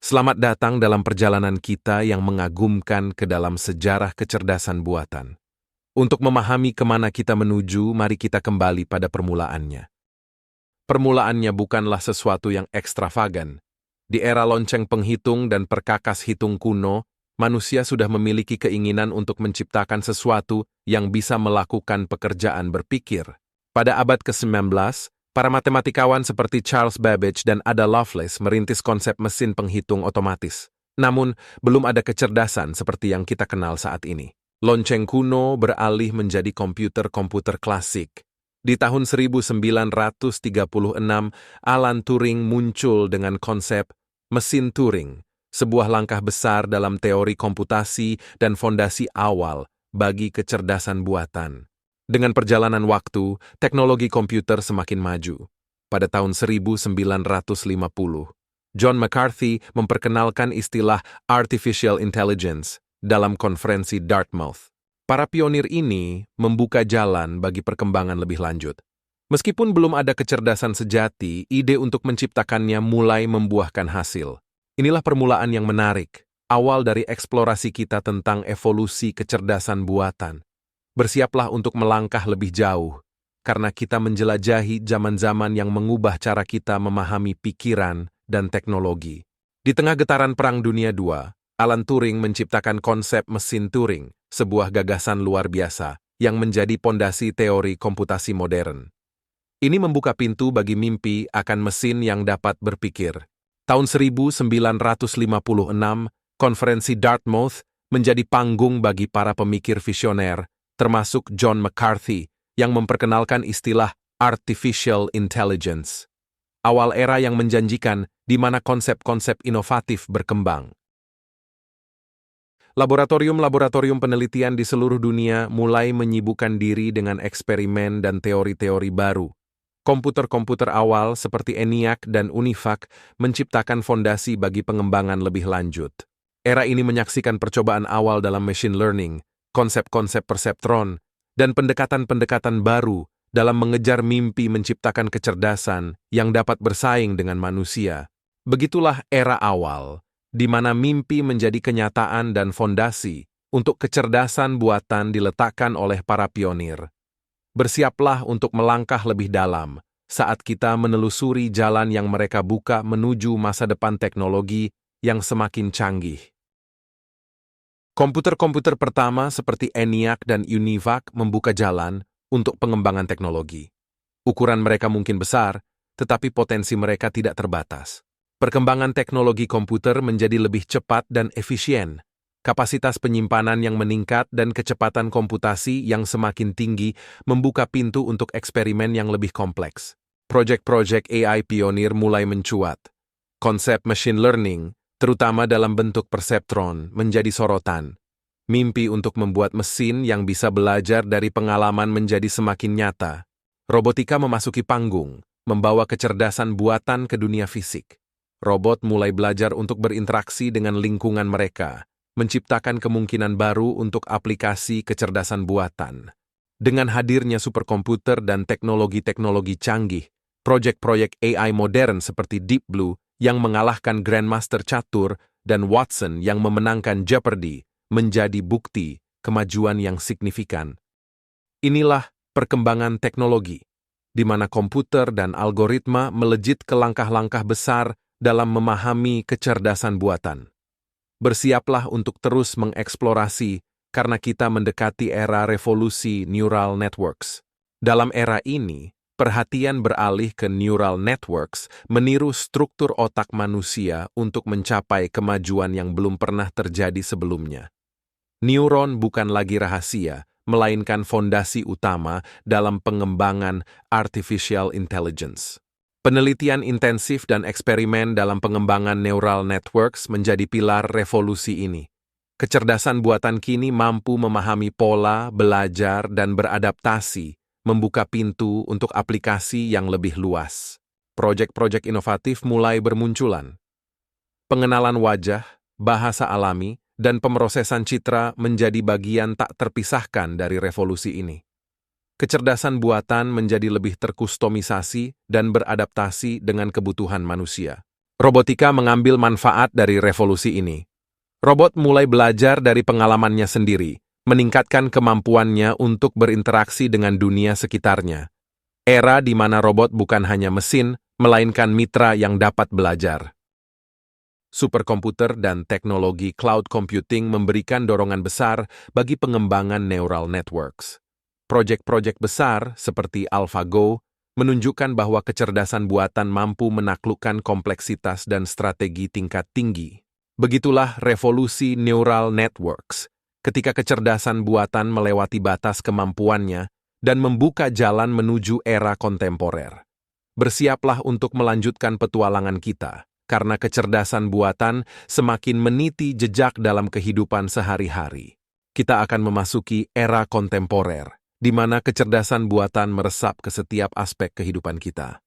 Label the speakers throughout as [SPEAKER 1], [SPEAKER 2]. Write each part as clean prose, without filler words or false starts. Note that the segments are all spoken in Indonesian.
[SPEAKER 1] Selamat datang dalam perjalanan kita yang mengagumkan ke dalam sejarah kecerdasan buatan. Untuk memahami kemana kita menuju, mari kita kembali pada permulaannya. Permulaannya bukanlah sesuatu yang ekstravagan. Di era lonceng penghitung dan perkakas hitung kuno, manusia sudah memiliki keinginan untuk menciptakan sesuatu yang bisa melakukan pekerjaan berpikir. Pada abad ke-19, para matematikawan seperti Charles Babbage dan Ada Lovelace merintis konsep mesin penghitung otomatis. Namun, belum ada kecerdasan seperti yang kita kenal saat ini. Lonceng kuno beralih menjadi komputer-komputer klasik. Di tahun 1936, Alan Turing muncul dengan konsep mesin Turing, sebuah langkah besar dalam teori komputasi dan fondasi awal bagi kecerdasan buatan. Dengan perjalanan waktu, teknologi komputer semakin maju. Pada tahun 1950, John McCarthy memperkenalkan istilah Artificial Intelligence dalam konferensi Dartmouth. Para pionir ini membuka jalan bagi perkembangan lebih lanjut. Meskipun belum ada kecerdasan sejati, ide untuk menciptakannya mulai membuahkan hasil. Inilah permulaan yang menarik, awal dari eksplorasi kita tentang evolusi kecerdasan buatan. Bersiaplah untuk melangkah lebih jauh, karena kita menjelajahi zaman-zaman yang mengubah cara kita memahami pikiran dan teknologi. Di tengah getaran Perang Dunia II, Alan Turing menciptakan konsep mesin Turing, sebuah gagasan luar biasa yang menjadi pondasi teori komputasi modern. Ini membuka pintu bagi mimpi akan mesin yang dapat berpikir. Tahun 1956, konferensi Dartmouth menjadi panggung bagi para pemikir visioner, termasuk John McCarthy, yang memperkenalkan istilah Artificial Intelligence. Awal era yang menjanjikan di mana konsep-konsep inovatif berkembang. Laboratorium-laboratorium penelitian di seluruh dunia mulai menyibukkan diri dengan eksperimen dan teori-teori baru. Komputer-komputer awal seperti ENIAC dan UNIVAC menciptakan fondasi bagi pengembangan lebih lanjut. Era ini menyaksikan percobaan awal dalam machine learning, konsep-konsep perseptron, dan pendekatan-pendekatan baru dalam mengejar mimpi menciptakan kecerdasan yang dapat bersaing dengan manusia. Begitulah era awal, di mana mimpi menjadi kenyataan dan fondasi untuk kecerdasan buatan diletakkan oleh para pionir. Bersiaplah untuk melangkah lebih dalam saat kita menelusuri jalan yang mereka buka menuju masa depan teknologi yang semakin canggih. Komputer-komputer pertama seperti ENIAC dan UNIVAC membuka jalan untuk pengembangan teknologi. Ukuran mereka mungkin besar, tetapi potensi mereka tidak terbatas. Perkembangan teknologi komputer menjadi lebih cepat dan efisien. Kapasitas penyimpanan yang meningkat dan kecepatan komputasi yang semakin tinggi membuka pintu untuk eksperimen yang lebih kompleks. Proyek-proyek AI pionir mulai mencuat. Konsep machine learning, terutama dalam bentuk perseptron, menjadi sorotan. Mimpi untuk membuat mesin yang bisa belajar dari pengalaman menjadi semakin nyata. Robotika memasuki panggung, membawa kecerdasan buatan ke dunia fisik. Robot mulai belajar untuk berinteraksi dengan lingkungan mereka, menciptakan kemungkinan baru untuk aplikasi kecerdasan buatan. Dengan hadirnya superkomputer dan teknologi-teknologi canggih, proyek-proyek AI modern seperti Deep Blue yang mengalahkan Grandmaster Catur dan Watson yang memenangkan Jeopardy menjadi bukti kemajuan yang signifikan. Inilah perkembangan teknologi, di mana komputer dan algoritma melejit ke langkah-langkah besar dalam memahami kecerdasan buatan. Bersiaplah untuk terus mengeksplorasi karena kita mendekati era revolusi neural networks. Dalam era ini, perhatian beralih ke neural networks meniru struktur otak manusia untuk mencapai kemajuan yang belum pernah terjadi sebelumnya. Neuron bukan lagi rahasia, melainkan fondasi utama dalam pengembangan artificial intelligence. Penelitian intensif dan eksperimen dalam pengembangan neural networks menjadi pilar revolusi ini. Kecerdasan buatan kini mampu memahami pola, belajar, dan beradaptasi, membuka pintu untuk aplikasi yang lebih luas. Proyek-proyek inovatif mulai bermunculan. Pengenalan wajah, bahasa alami, dan pemrosesan citra menjadi bagian tak terpisahkan dari revolusi ini. Kecerdasan buatan menjadi lebih terkustomisasi dan beradaptasi dengan kebutuhan manusia. Robotika mengambil manfaat dari revolusi ini. Robot mulai belajar dari pengalamannya sendiri, meningkatkan kemampuannya untuk berinteraksi dengan dunia sekitarnya. Era di mana robot bukan hanya mesin, melainkan mitra yang dapat belajar. Superkomputer dan teknologi cloud computing memberikan dorongan besar bagi pengembangan neural networks. Proyek-proyek besar seperti AlphaGo menunjukkan bahwa kecerdasan buatan mampu menaklukkan kompleksitas dan strategi tingkat tinggi. Begitulah revolusi neural networks, ketika kecerdasan buatan melewati batas kemampuannya dan membuka jalan menuju era kontemporer. Bersiaplah untuk melanjutkan petualangan kita, karena kecerdasan buatan semakin meniti jejak dalam kehidupan sehari-hari. Kita akan memasuki era kontemporer, di mana kecerdasan buatan meresap ke setiap aspek kehidupan kita.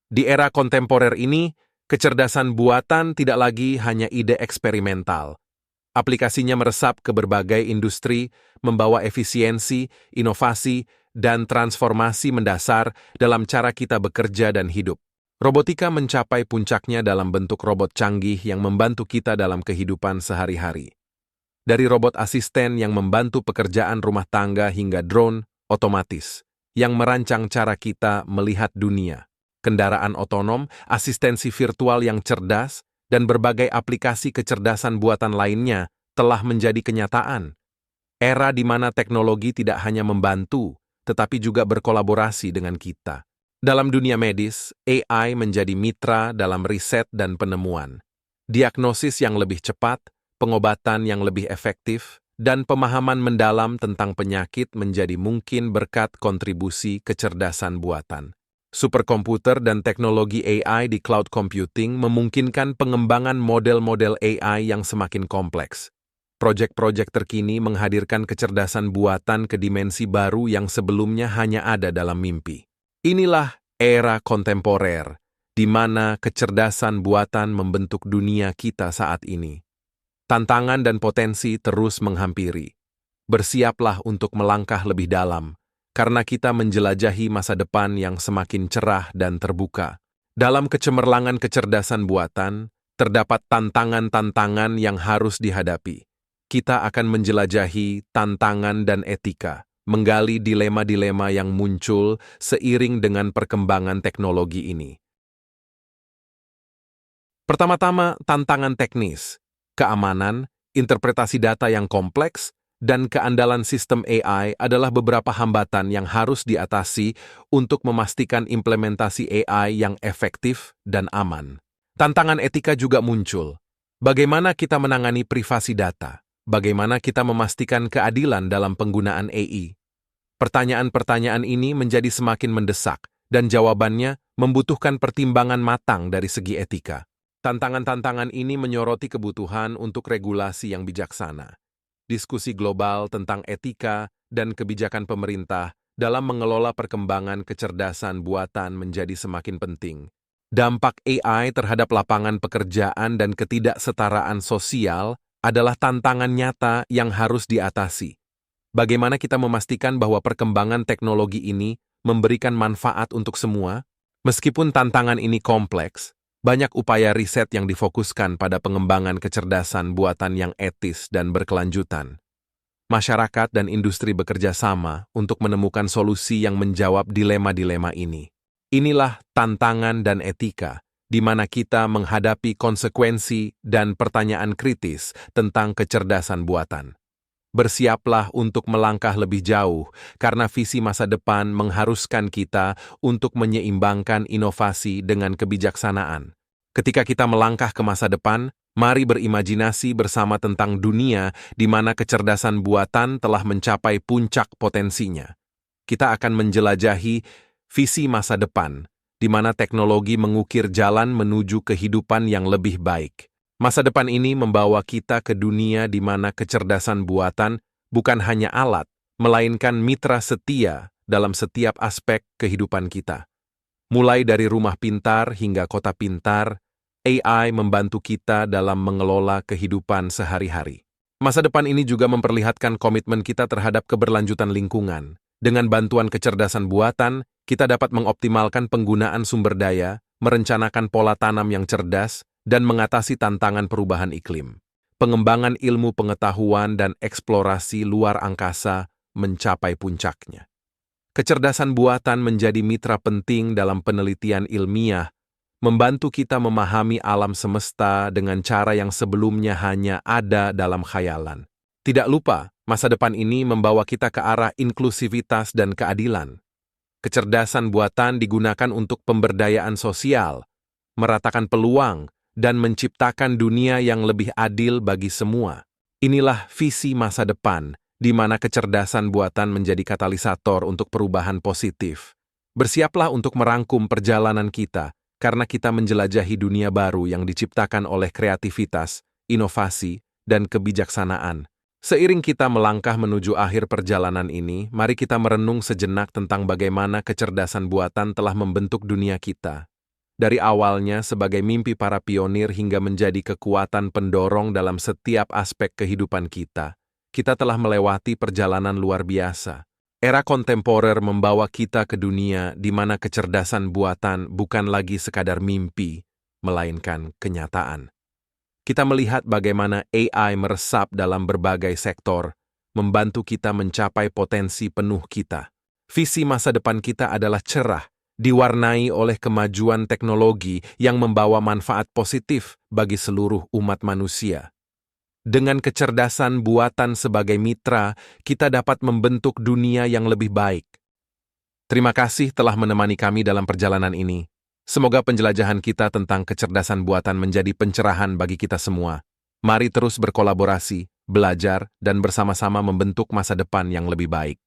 [SPEAKER 1] Di era kontemporer ini, kecerdasan buatan tidak lagi hanya ide eksperimental. Aplikasinya meresap ke berbagai industri, membawa efisiensi, inovasi, dan transformasi mendasar dalam cara kita bekerja dan hidup. Robotika mencapai puncaknya dalam bentuk robot canggih yang membantu kita dalam kehidupan sehari-hari. Dari robot asisten yang membantu pekerjaan rumah tangga hingga drone otomatis yang merancang cara kita melihat dunia. Kendaraan otonom, asistensi virtual yang cerdas, dan berbagai aplikasi kecerdasan buatan lainnya telah menjadi kenyataan. Era di mana teknologi tidak hanya membantu, tetapi juga berkolaborasi dengan kita. Dalam dunia medis, AI menjadi mitra dalam riset dan penemuan. Diagnosis yang lebih cepat, pengobatan yang lebih efektif, dan pemahaman mendalam tentang penyakit menjadi mungkin berkat kontribusi kecerdasan buatan. Superkomputer dan teknologi AI di cloud computing memungkinkan pengembangan model-model AI yang semakin kompleks. Proyek-proyek terkini menghadirkan kecerdasan buatan ke dimensi baru yang sebelumnya hanya ada dalam mimpi. Inilah era kontemporer, di mana kecerdasan buatan membentuk dunia kita saat ini. Tantangan dan potensi terus menghampiri. Bersiaplah untuk melangkah lebih dalam, karena kita menjelajahi masa depan yang semakin cerah dan terbuka. Dalam kecemerlangan kecerdasan buatan, terdapat tantangan-tantangan yang harus dihadapi. Kita akan menjelajahi tantangan dan etika, menggali dilema-dilema yang muncul seiring dengan perkembangan teknologi ini. Pertama-tama, tantangan teknis, keamanan, interpretasi data yang kompleks, dan keandalan sistem AI adalah beberapa hambatan yang harus diatasi untuk memastikan implementasi AI yang efektif dan aman. Tantangan etika juga muncul. Bagaimana kita menangani privasi data? Bagaimana kita memastikan keadilan dalam penggunaan AI? Pertanyaan-pertanyaan ini menjadi semakin mendesak, dan jawabannya membutuhkan pertimbangan matang dari segi etika. Tantangan-tantangan ini menyoroti kebutuhan untuk regulasi yang bijaksana. Diskusi global tentang etika dan kebijakan pemerintah dalam mengelola perkembangan kecerdasan buatan menjadi semakin penting. Dampak AI terhadap lapangan pekerjaan dan ketidaksetaraan sosial adalah tantangan nyata yang harus diatasi. Bagaimana kita memastikan bahwa perkembangan teknologi ini memberikan manfaat untuk semua? Meskipun tantangan ini kompleks, banyak upaya riset yang difokuskan pada pengembangan kecerdasan buatan yang etis dan berkelanjutan. Masyarakat dan industri bekerja sama untuk menemukan solusi yang menjawab dilema-dilema ini. Inilah tantangan dan etika, di mana kita menghadapi konsekuensi dan pertanyaan kritis tentang kecerdasan buatan. Bersiaplah untuk melangkah lebih jauh, karena visi masa depan mengharuskan kita untuk menyeimbangkan inovasi dengan kebijaksanaan. Ketika kita melangkah ke masa depan, mari berimajinasi bersama tentang dunia di mana kecerdasan buatan telah mencapai puncak potensinya. Kita akan menjelajahi visi masa depan, di mana teknologi mengukir jalan menuju kehidupan yang lebih baik. Masa depan ini membawa kita ke dunia di mana kecerdasan buatan bukan hanya alat, melainkan mitra setia dalam setiap aspek kehidupan kita. Mulai dari rumah pintar hingga kota pintar, AI membantu kita dalam mengelola kehidupan sehari-hari. Masa depan ini juga memperlihatkan komitmen kita terhadap keberlanjutan lingkungan. Dengan bantuan kecerdasan buatan, kita dapat mengoptimalkan penggunaan sumber daya, merencanakan pola tanam yang cerdas, dan mengatasi tantangan perubahan iklim. Pengembangan ilmu pengetahuan dan eksplorasi luar angkasa mencapai puncaknya. Kecerdasan buatan menjadi mitra penting dalam penelitian ilmiah, membantu kita memahami alam semesta dengan cara yang sebelumnya hanya ada dalam khayalan. Tidak lupa, masa depan ini membawa kita ke arah inklusivitas dan keadilan. Kecerdasan buatan digunakan untuk pemberdayaan sosial, meratakan peluang, dan menciptakan dunia yang lebih adil bagi semua. Inilah visi masa depan, di mana kecerdasan buatan menjadi katalisator untuk perubahan positif. Bersiaplah untuk merangkum perjalanan kita, karena kita menjelajahi dunia baru yang diciptakan oleh kreativitas, inovasi, dan kebijaksanaan. Seiring kita melangkah menuju akhir perjalanan ini, mari kita merenung sejenak tentang bagaimana kecerdasan buatan telah membentuk dunia kita. Dari awalnya sebagai mimpi para pionir hingga menjadi kekuatan pendorong dalam setiap aspek kehidupan kita, kita telah melewati perjalanan luar biasa. Era kontemporer membawa kita ke dunia di mana kecerdasan buatan bukan lagi sekadar mimpi, melainkan kenyataan. Kita melihat bagaimana AI meresap dalam berbagai sektor, membantu kita mencapai potensi penuh kita. Visi masa depan kita adalah cerah, diwarnai oleh kemajuan teknologi yang membawa manfaat positif bagi seluruh umat manusia. Dengan kecerdasan buatan sebagai mitra, kita dapat membentuk dunia yang lebih baik. Terima kasih telah menemani kami dalam perjalanan ini. Semoga penjelajahan kita tentang kecerdasan buatan menjadi pencerahan bagi kita semua. Mari terus berkolaborasi, belajar, dan bersama-sama membentuk masa depan yang lebih baik.